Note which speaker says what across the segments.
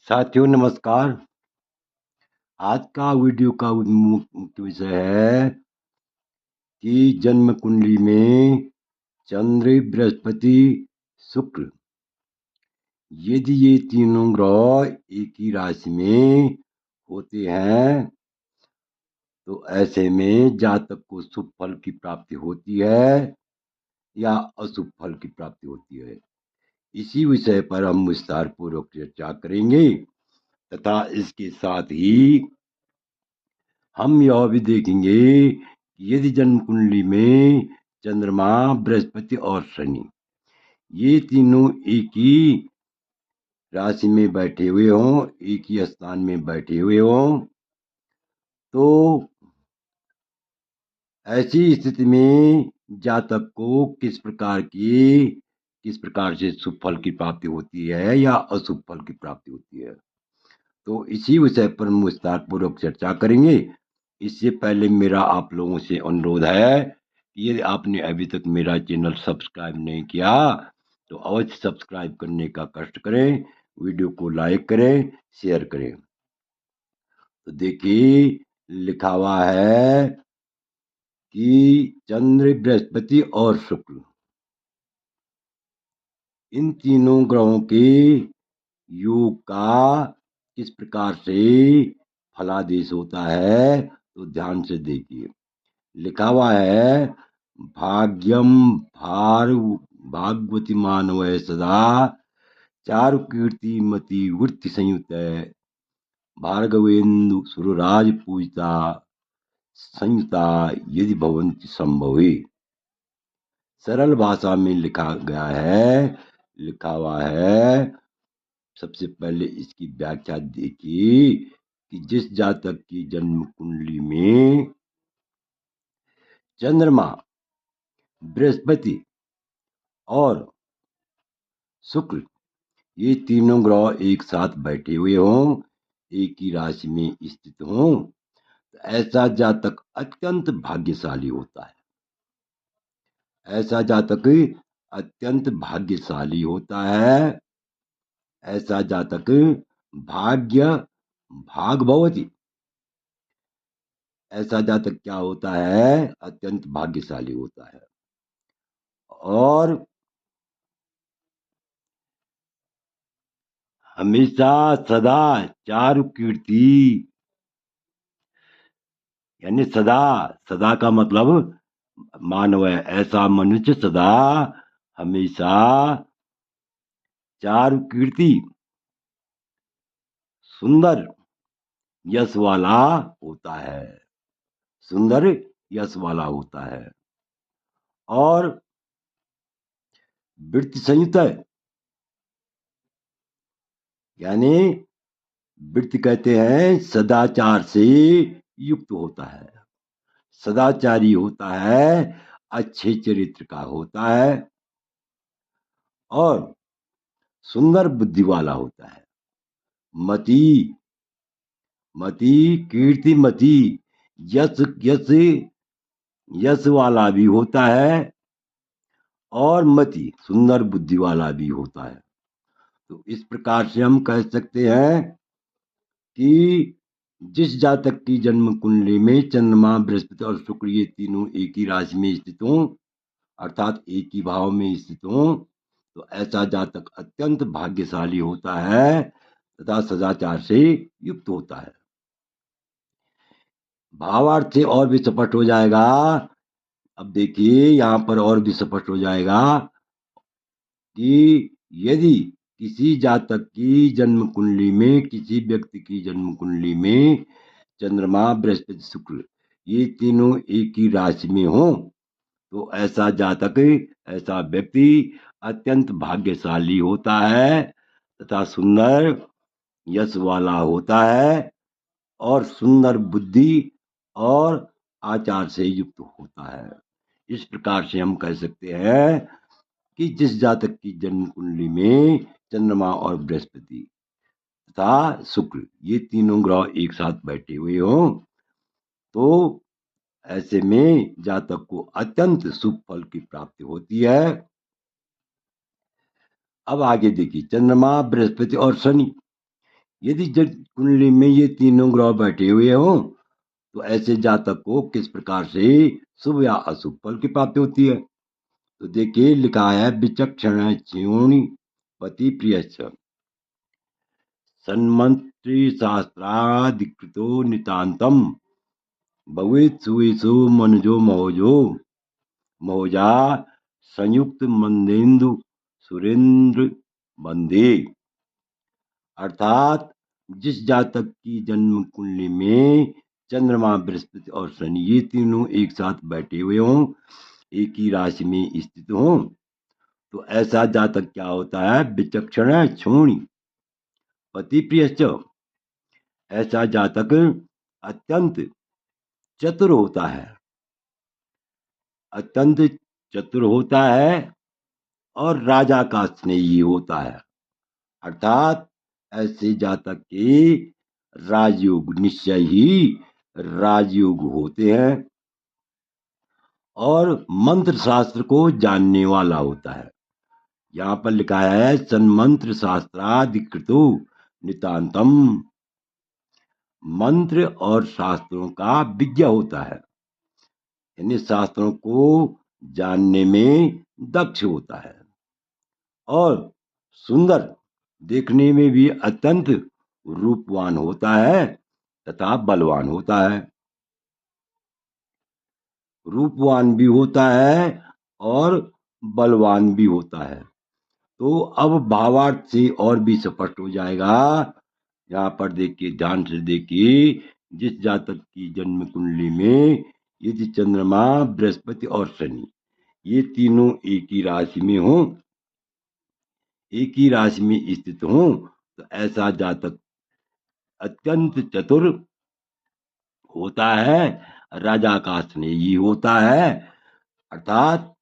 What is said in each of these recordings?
Speaker 1: साथियों नमस्कार। आज का वीडियो का मुख्य विषय है कि जन्म कुंडली में चंद्र, बृहस्पति, शुक्र यदि ये तीनों ग्रह एक ही राशि में होते हैं तो ऐसे में जातक को शुभ फल की प्राप्ति होती है या अशुभ फल की प्राप्ति होती है। इसी विषय पर हम विस्तार पूर्वक चर्चा करेंगे तथा इसके साथ ही हम यह भी देखेंगे कि यदि जन्म कुंडली में चंद्रमा, बृहस्पति और शनि ये तीनों एक ही राशि में बैठे हुए हों, एक ही स्थान में बैठे हुए हों, तो ऐसी स्थिति में जातक को किस प्रकार से शुभ फल की प्राप्ति होती है या अशुभ फल की प्राप्ति होती है। तो इसी विषय पर हम विस्तार पूर्वक चर्चा करेंगे। इससे पहले मेरा आप लोगों से अनुरोध है कि यदि आपने अभी तक मेरा चैनल सब्सक्राइब नहीं किया तो अवश्य सब्सक्राइब करने का कष्ट करें, वीडियो को लाइक करें, शेयर करें। तो देखिए लिखा हुआ है कि चंद्र, बृहस्पति और शुक्र इन तीनों ग्रहों के योग का किस प्रकार से फलादेश होता है तो ध्यान से देखिए। लिखा हुआ है भाग्यम भागवती मानव सदा चारु कीर्ति मति वृत्ति संयुक्त भार्गवेन्दु सुरराज पूजिता संयुता यदि भवंति संभवी। सरल भाषा में लिखा हुआ है। सबसे पहले इसकी व्याख्या देखिए कि जिस जातक की जन्म कुंडली में चंद्रमा, बृहस्पति और शुक्र ये तीनों ग्रह एक साथ बैठे हुए हों, एक ही राशि में स्थित हों, तो ऐसा जातक अत्यंत भाग्यशाली होता है। ऐसा जातक अत्यंत भाग्यशाली होता है। ऐसा जातक भागवती ऐसा जातक क्या होता है? अत्यंत भाग्यशाली होता है और हमेशा सदा चारु कीर्ति यानी सदा का मतलब मानव है। ऐसा मनुष्य सदा हमेशा चारु कीर्ति सुंदर यश वाला होता है। सुंदर यश वाला होता है और वृत्ति संयुक्त है यानी वृत्ति कहते हैं सदाचार से युक्त होता है, सदाचारी होता है, अच्छे चरित्र का होता है और सुंदर बुद्धि वाला होता है। मति कीर्तिमती यश यश यश वाला भी होता है और मति सुंदर बुद्धि वाला भी होता है। तो इस प्रकार से हम कह सकते हैं कि जिस जातक की जन्म कुंडली में चंद्रमा, बृहस्पति और शुक्र ये तीनों एक ही राशि में स्थित हों अर्थात एक ही भाव में स्थित हों तो ऐसा जातक अत्यंत भाग्यशाली होता है तथा सदाचार से युक्त होता है। भावार्थ से और भी स्पष्ट हो जाएगा। अब देखिए यहाँ पर और भी स्पष्ट हो जाएगा कि यदि किसी जातक की जन्म कुंडली में किसी व्यक्ति की जन्म कुंडली में चंद्रमा, बृहस्पति, शुक्र ये तीनों एक ही राशि में हो तो ऐसा जातक ऐसा व्यक्ति अत्यंत भाग्यशाली होता है तथा सुंदर यश वाला होता है और सुंदर बुद्धि और आचार से युक्त होता है। इस प्रकार से हम कह सकते हैं कि जिस जातक की जन्म कुंडली में चंद्रमा और बृहस्पति तथा शुक्र ये तीनों ग्रह एक साथ बैठे हुए हों तो ऐसे में जातक को अत्यंत शुभ फल की प्राप्ति होती है। अब आगे देखिए चंद्रमा, बृहस्पति और शनि यदि जन्म कुंडली में ये तीनों ग्रह बैठे हुए हों तो ऐसे जातक को किस प्रकार से शुभ या अशुभ फल की प्राप्ति होती है। तो देखिए लिखा है विचक्षण च्योणि पति प्रिय सन्मंत्री शास्त्राधिकृतो नितांतम भवेत् सुवेशो मनजो महोजो महोजा संयुक्त मंदेन्दु सुरेंद्र बंदे। अर्थात जिस जातक की जन्म कुंडली में चंद्रमा बृहस्पति और शनि ये तीनों एक साथ बैठे हुए हों, एक ही राशि में स्थित हों, तो ऐसा जातक क्या होता है, विचक्षण क्षोणी पति प्रियश्च। ऐसा जातक अत्यंत चतुर होता है, अत्यंत चतुर होता है और राजा का स्नेही होता है। अर्थात ऐसे जातक के राजयोग निश्चय ही राजयोग होते हैं और मंत्र शास्त्र को जानने वाला होता है। यहाँ पर लिखा है सन्मंत्र शास्त्राधिकृतो नितांतम, मंत्र और शास्त्रों का विज्ञ होता है, यानी शास्त्रों को जानने में दक्ष होता है और सुंदर, देखने में भी अत्यंत रूपवान होता है तथा बलवान होता है। रूपवान भी होता है और बलवान भी होता है। तो अब भावार्थ से और भी स्पष्ट हो जाएगा। यहाँ पर देखिए, ध्यान से देखिए, जिस जातक की जन्म कुंडली में यदि चंद्रमा बृहस्पति और शनि ये तीनों एक ही राशि में हो, एक ही राशि में स्थित हो, तो ऐसा जातक अत्यंत चतुर होता है, राजा का स्नेही होता है। अर्थात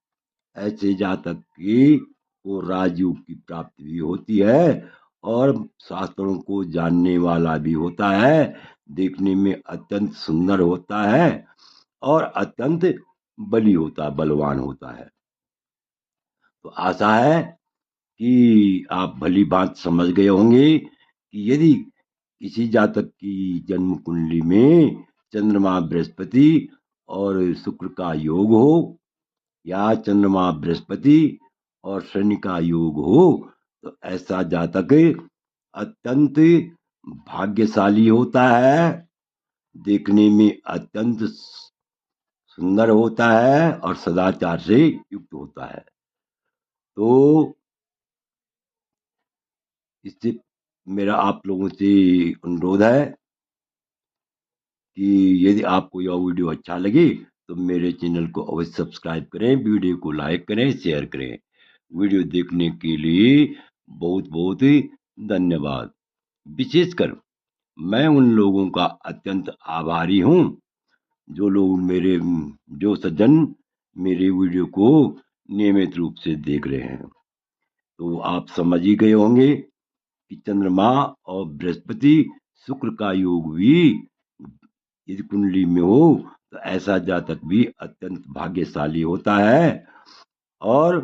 Speaker 1: ऐसे जातक की को राजयोग की प्राप्ति भी होती है और शास्त्रों को जानने वाला भी होता है, देखने में अत्यंत सुंदर होता है और अत्यंत बली होता, बलवान होता है। तो आशा है कि आप भली बात समझ गए होंगे कि यदि किसी जातक की जन्म कुंडली में चंद्रमा बृहस्पति और शुक्र का योग हो या चंद्रमा बृहस्पति और शनि का योग हो, तो ऐसा जातक अत्यंत भाग्यशाली होता है, देखने में अत्यंत सुंदर होता है और सदाचार से युक्त होता है। तो इससे मेरा आप लोगों से अनुरोध है कि यदि आपको यह वीडियो अच्छा लगे तो मेरे चैनल को अवश्य सब्सक्राइब करें, वीडियो को लाइक करें, शेयर करें। वीडियो देखने के लिए बहुत बहुत धन्यवाद। विशेषकर मैं उन लोगों का अत्यंत आभारी हूँ जो लोग जो सज्जन मेरे वीडियो को नियमित रूप से देख रहे हैं। तो आप समझ ही गए होंगे कि चंद्रमा और बृहस्पति शुक्र का योग भी यदि कुंडली में हो तो ऐसा जातक भी अत्यंत भाग्यशाली होता है और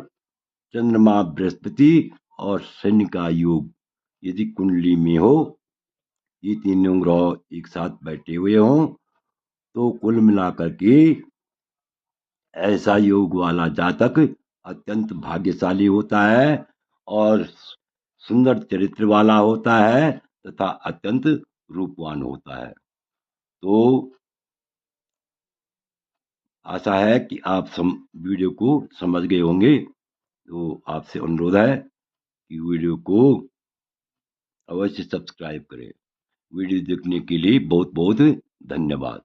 Speaker 1: चंद्रमा बृहस्पति और शनि का योग यदि कुंडली में हो, ये तीनों ग्रह एक साथ बैठे हुए हों, तो कुल मिलाकर के ऐसा योग वाला जातक अत्यंत भाग्यशाली होता है और सुंदर चरित्र वाला होता है तथा अत्यंत रूपवान होता है। तो आशा है कि आप वीडियो को समझ गए होंगे। तो आपसे अनुरोध है कि वीडियो को अवश्य सब्सक्राइब करें। वीडियो देखने के लिए बहुत बहुत धन्यवाद।